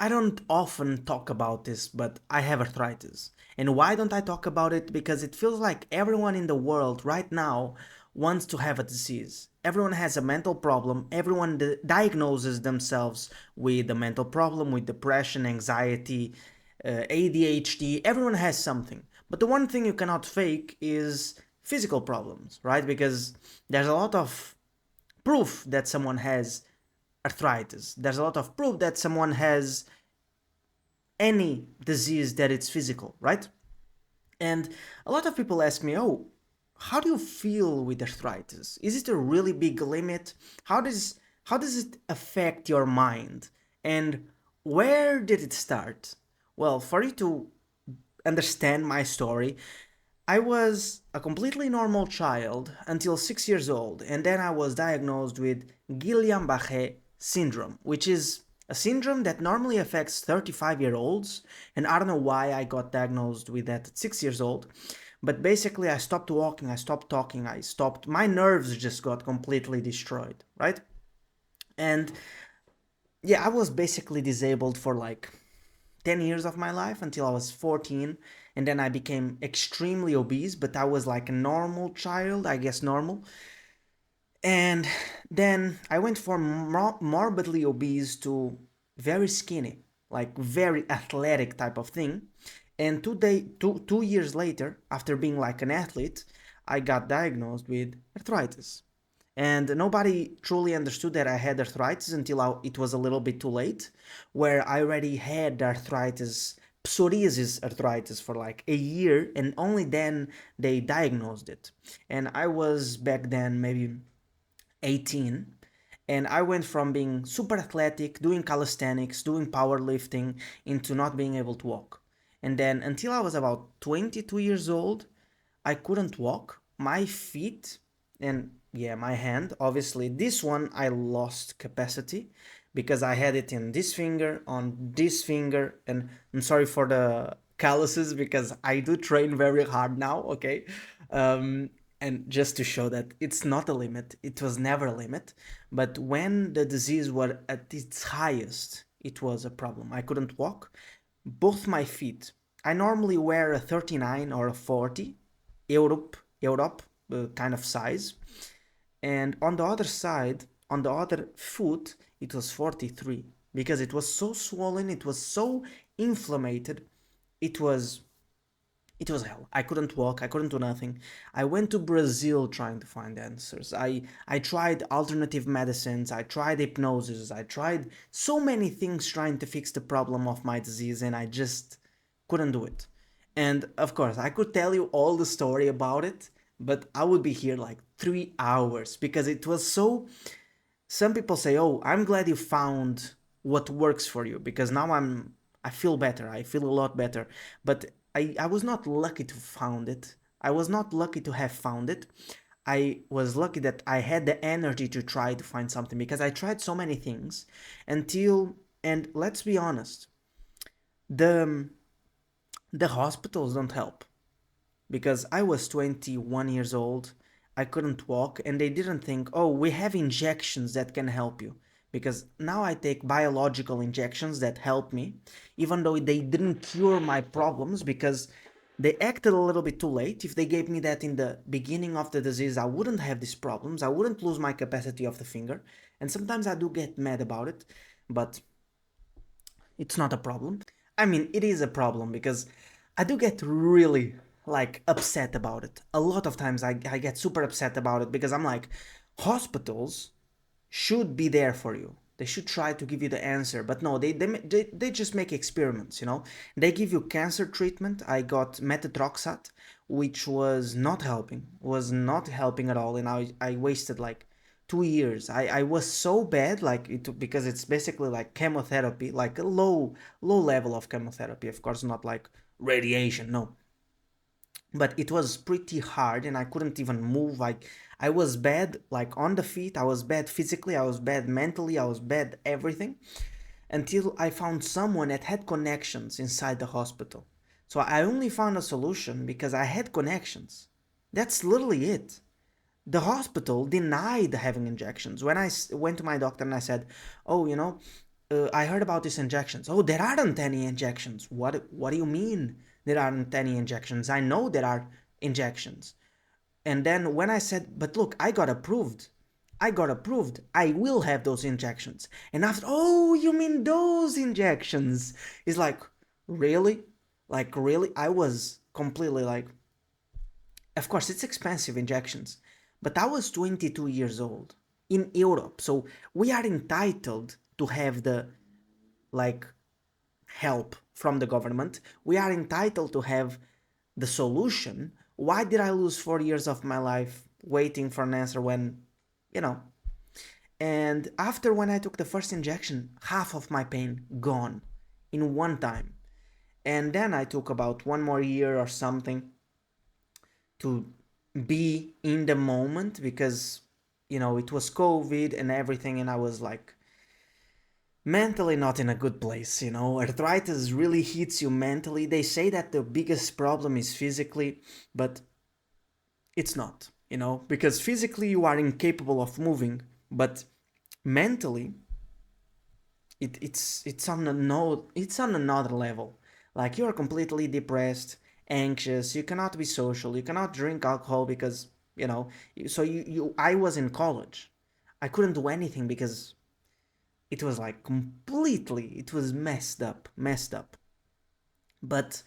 I don't often talk about this, but I have arthritis. And why don't I talk about it? Because it feels like everyone in the world right now wants to have a disease. Everyone has a mental problem. Everyone diagnoses themselves with a mental problem, with depression, anxiety, ADHD. Everyone has something. But the one thing you cannot fake is physical problems, right? Because there's a lot of proof that someone has arthritis. There's a lot of proof that someone has any disease that it's physical, right? And a lot of people ask me, "Oh, how do you feel with arthritis? Is it a really big limit? How does it affect your mind? And where did it start?" Well, for you to understand my story, I was a completely normal child until 6 years old, and then I was diagnosed with Guillain-Barré syndrome, which is a syndrome that normally affects 35-year-olds, and I don't know why I got diagnosed with that at 6 years old. But basically, I stopped walking, I stopped talking, my nerves just got completely destroyed, right? And yeah, I was basically disabled for like 10 years of my life until I was 14, and then I became extremely obese, but I was like a normal child, I guess normal. And then I went from morbidly obese to very skinny, like very athletic type of thing. And 2 years later, after being like an athlete, I got diagnosed with arthritis. And nobody truly understood that I had arthritis until it was a little bit too late, where I already had arthritis, psoriasis arthritis, for like a year, and only then they diagnosed it. And I was back then maybe 18, and I went from being super athletic, doing calisthenics, doing powerlifting, into not being able to walk. And then until I was about 22 years old, I couldn't walk. My feet and yeah, my hand, obviously, this one I lost capacity because I had it in this finger, on this finger, and I'm sorry for the calluses because I do train very hard now, okay? Um, and just to show that it's not a limit, it was never a limit. But when the disease was at its highest, it was a problem. I couldn't walk. Both my feet. I normally wear a 39 or a 40, Europe kind of size. And on the other side, on the other foot, it was 43 because it was so swollen, it was so inflamed. It was it was hell. I couldn't walk, I couldn't do nothing. I went to Brazil trying to find answers. I tried alternative medicines, I tried hypnosis, I tried so many things trying to fix the problem of my disease, and I just couldn't do it. And of course, I could tell you all the story about it, but I would be here like 3 hours because it was so. Some people say, "Oh, I'm glad you found what works for you because now I feel better. I feel a lot better." But I was not lucky to found it. I was not lucky to have found it. I was lucky that I had the energy to try to find something because I tried so many things until, and let's be honest, the the hospitals don't help because I was 21 years old, I couldn't walk, and they didn't think, "Oh, we have injections that can help you." Because now I take biological injections that help me, even though they didn't cure my problems because they acted a little bit too late. If they gave me that in the beginning of the disease, I wouldn't have these problems. I wouldn't lose my capacity of the finger. And sometimes I do get mad about it, but it's not a problem. I mean, it is a problem because I do get really like upset about it. A lot of times I get super upset about it because I'm like, hospitals should be there for you. They should try to give you the answer, but no, they just make experiments, you know? They give you cancer treatment. I got methotrexate, which was not helping at all, and I wasted like 2 years. I was so bad, like it because it's basically like chemotherapy, like a low level of chemotherapy, of course, not like radiation, no, but it was pretty hard and I couldn't even move. Like I was bad like on the feet, I was bad physically, I was bad mentally, I was bad everything until I found someone that had connections inside the hospital. So I only found a solution because I had connections. That's literally it. The hospital denied having injections. When I went to my doctor and I said, "Oh, I heard about these injections. Oh, there aren't any injections. What do you mean there aren't any injections? I know there are injections. And then when I said, but look, I got approved, I will have those injections. And after, oh, you mean those injections? It's like, really? Like, really? I was completely like, of course, it's expensive injections, but I was 22 years old in Europe. So we are entitled to have the like help from the government. We are entitled to have the solution. Why did I lose 4 years of my life waiting for an answer when, you know? And after when I took the first injection, half of my pain gone in one time. And then I took about 1 more year or something to be in the moment because, it was COVID and everything. And I was like, mentally not in a good place. Arthritis really hits you mentally. They say that the biggest problem is physically, but it's not, because physically you are incapable of moving, but mentally it's on a no it's on another level. Like you're completely depressed, anxious, you cannot be social, you cannot drink alcohol because, you know, so you I was in college. I couldn't do anything because it was like completely, it was messed up. But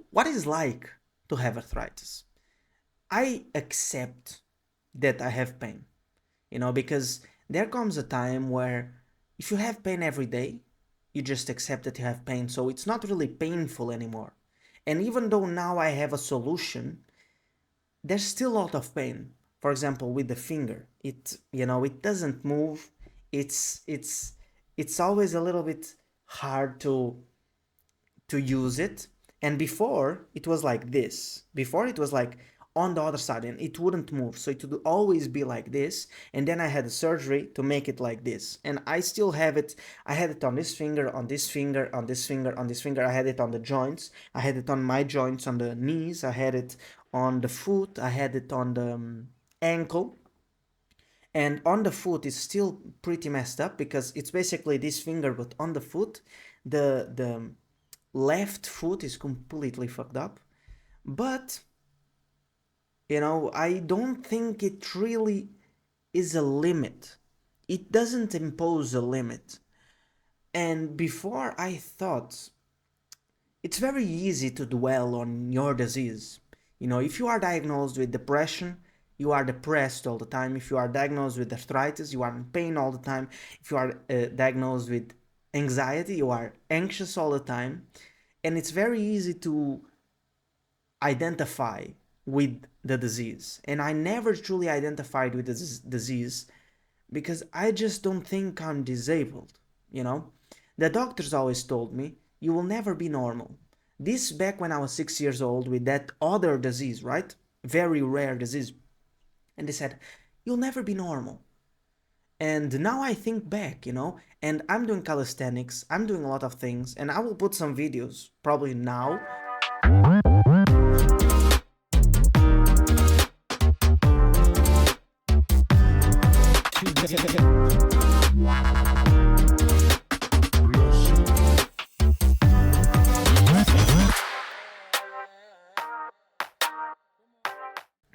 what is like to have arthritis? I accept that I have pain, because there comes a time where if you have pain every day, you just accept that you have pain, so it's not really painful anymore. And even though now I have a solution, there's still a lot of pain. For example, with the finger, it doesn't move. It's always a little bit hard to use it. And before it was like this. Before it was like on the other side and it wouldn't move. So it would always be like this. And then I had a surgery to make it like this. And I still have it. I had it on this finger, on this finger, on this finger, on this finger. I had it on the joints. I had it on my joints, on the knees. I had it on the foot. I had it on the ankle. And on the foot is still pretty messed up because it's basically this finger, but on the foot, the left foot is completely fucked up. But I don't think it really is a limit. It doesn't impose a limit. And before I thought it's very easy to dwell on your disease. If you are diagnosed with depression, you are depressed all the time. If you are diagnosed with arthritis, you are in pain all the time. If you are diagnosed with anxiety, you are anxious all the time. And it's very easy to identify with the disease. And I never truly identified with this disease because I just don't think I'm disabled, you know? The doctors always told me, you will never be normal. This back when I was 6 years old with that other disease, right? Very rare disease. And they said, you'll never be normal. And now I think back, and I'm doing calisthenics, I'm doing a lot of things, and I will put some videos probably now.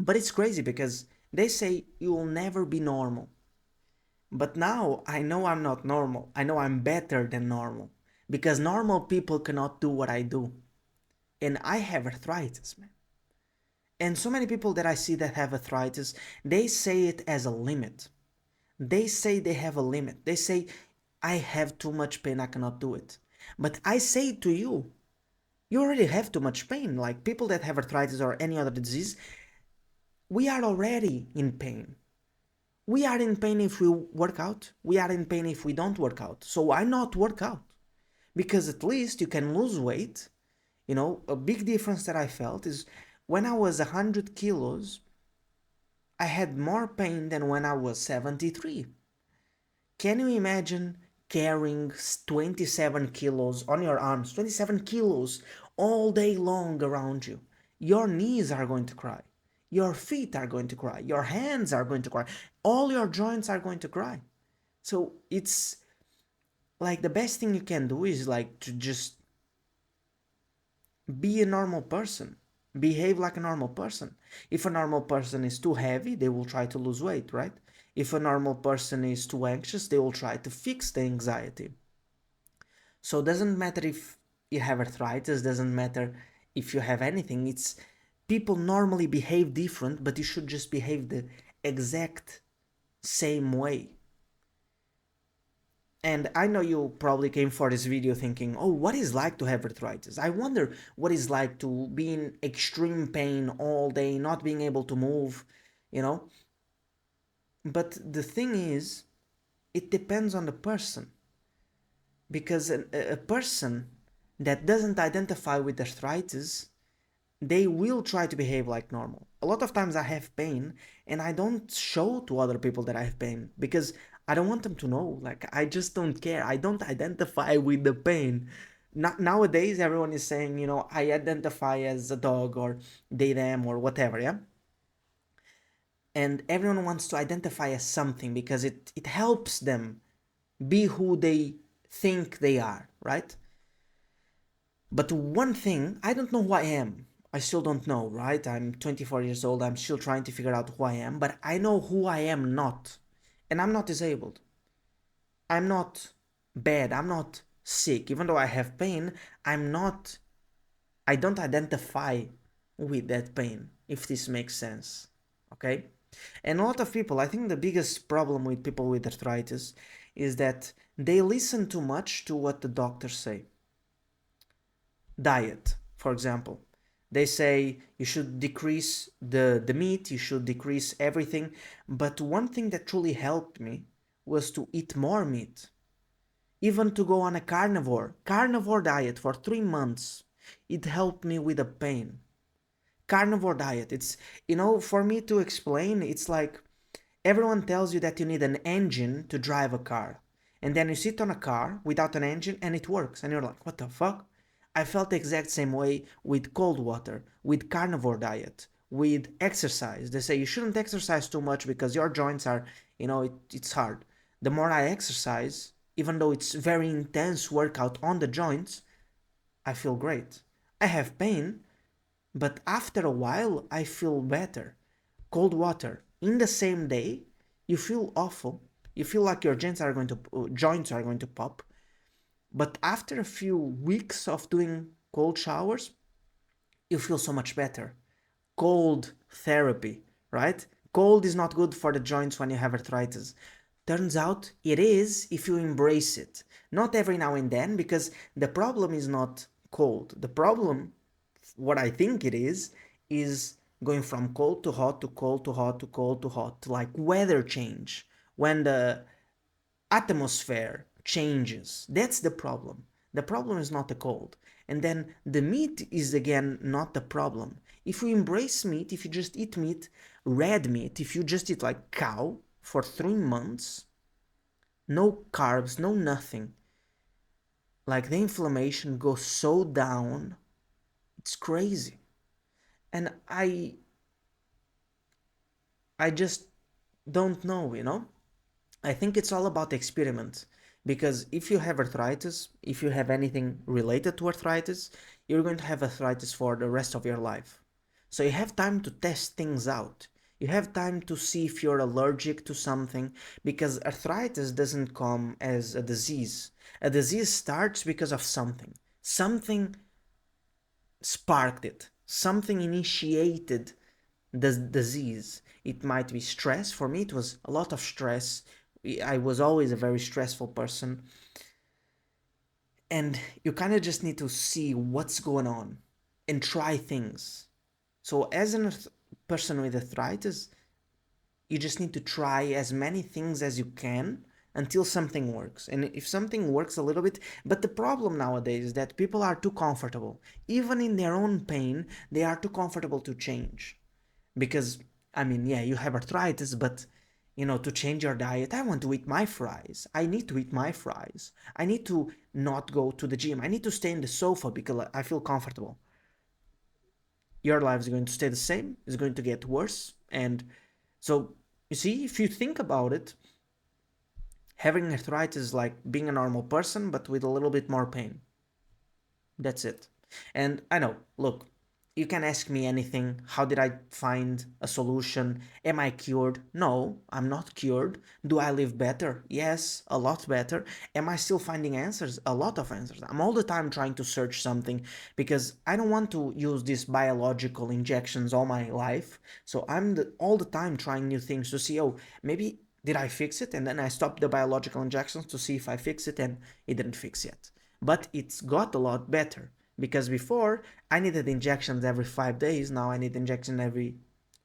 But it's crazy because they say you will never be normal. But now I know I'm not normal. I know I'm better than normal. Because normal people cannot do what I do. And I have arthritis, man. And so many people that I see that have arthritis, they say it as a limit. They say they have a limit. They say, I have too much pain, I cannot do it. But I say to you, you already have too much pain. Like people that have arthritis or any other disease, we are already in pain. We are in pain if we work out. We are in pain if we don't work out. So why not work out? Because at least you can lose weight. A big difference that I felt is when I was 100 kilos, I had more pain than when I was 73. Can you imagine carrying 27 kilos on your arms, 27 kilos all day long around you? Your knees are going to cry. Your feet are going to cry. Your hands are going to cry. All your joints are going to cry. So Like the best thing you can do is like to just be a normal person. Behave like a normal person. If a normal person is too heavy, they will try to lose weight, right? If a normal person is too anxious, they will try to fix the anxiety. So it doesn't matter if you have arthritis, doesn't matter if you have anything. It's people normally behave different, but you should just behave the exact same way. And I know you probably came for this video thinking, oh, what is like to have arthritis? I wonder what is like to be in extreme pain all day, not being able to move, you know? But the thing is, it depends on the person. Because a person that doesn't identify with arthritis, they will try to behave like normal. A lot of times I have pain and I don't show to other people that I have pain because I don't want them to know. Like, I just don't care. I don't identify with the pain. Nowadays, everyone is saying, I identify as a dog or they, them, or whatever, yeah? And everyone wants to identify as something because it helps them be who they think they are, right? But one thing, I don't know who I am. I still don't know, right? I'm 24 years old. I'm still trying to figure out who I am, but I know who I am not. And I'm not disabled. I'm not bad. I'm not sick. Even though I have pain, I'm not, I don't identify with that pain, if this makes sense. Okay? And a lot of people, I think the biggest problem with people with arthritis is that they listen too much to what the doctors say. Diet, for example. They say you should decrease the meat, you should decrease everything. But one thing that truly helped me was to eat more meat. Even to go on a carnivore diet for 3 months. It helped me with the pain. Carnivore diet, for me to explain, it's like everyone tells you that you need an engine to drive a car. And then you sit on a car without an engine and it works. And you're like, what the fuck? I felt the exact same way with cold water, with carnivore diet, with exercise. They say you shouldn't exercise too much because your joints are, it's hard. The more I exercise, even though it's very intense workout on the joints, I feel great. I have pain, but after a while, I feel better. Cold water in the same day, you feel awful. You feel like your joints are going to pop. But after a few weeks of doing cold showers, you feel so much better. Cold therapy, right? Cold is not good for the joints when you have arthritis. Turns out it is if you embrace it. Not every now and then, because the problem is not cold. The problem, what I think it is going from cold to hot to cold to hot to cold to hot, like weather change. When the atmosphere changes. That's the problem. The problem is not the cold. And then the meat is again not the problem. If you embrace meat, if you just eat meat, red meat, if you just eat like cow for 3 months, no carbs, no nothing, like the inflammation goes so down, it's crazy. And I just don't know. I think it's all about experiment. Because if you have arthritis, if you have anything related to arthritis, you're going to have arthritis for the rest of your life. So you have time to test things out. You have time to see if you're allergic to something, because arthritis doesn't come as a disease. A disease starts because of something. Something sparked it. Something initiated the disease. It might be stress. For me, it was a lot of stress. I was always a very stressful person. And you kind of just need to see what's going on and try things. So, as a person with arthritis, you just need to try as many things as you can until something works. And if something works a little bit, but the problem nowadays is that people are too comfortable. Even in their own pain, they are too comfortable to change. Because, I mean, yeah, you have arthritis, but to change your diet, I want to eat my fries. I need to eat my fries. I need to not go to the gym. I need to stay in the sofa because I feel comfortable. Your life is going to stay the same, it's going to get worse. And so, you see, if you think about it, Having arthritis is like being a normal person, but with a little bit more pain. That's it. And I know, look, you can ask me anything. How did I find a solution? Am I cured? No, I'm not cured. Do I live better? Yes, a lot better. Am I still finding answers? A lot of answers. I'm all the time trying to search something because I don't want to use these biological injections all my life. So all the time trying new things to see, oh, maybe did I fix it? And then I stop the biological injections to see if I fix it, and it didn't fix yet. But it's got a lot better because before I needed injections every 5 days. Now I need injection every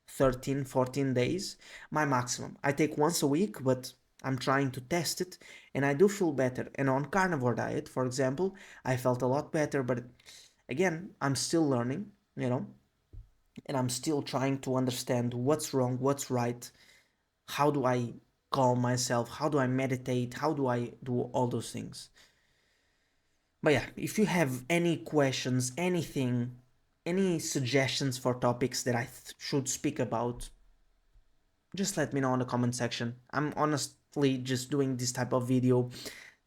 13, 14 days, my maximum. I take once a week, but I'm trying to test it and I do feel better. And on carnivore diet, for example, I felt a lot better, but again, I'm still learning, you know, and I'm still trying to understand what's wrong, what's right, how do I calm myself, how do I meditate, how do I do all those things. But yeah, if you have any questions, anything, any suggestions for topics that I should speak about, just let me know in the comment section. I'm honestly just doing this type of video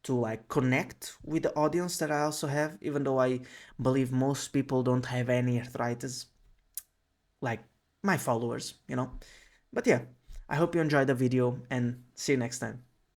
to like connect with the audience that I also have, even though I believe most people don't have any arthritis, like my followers, you know. But yeah, I hope you enjoyed the video and see you next time.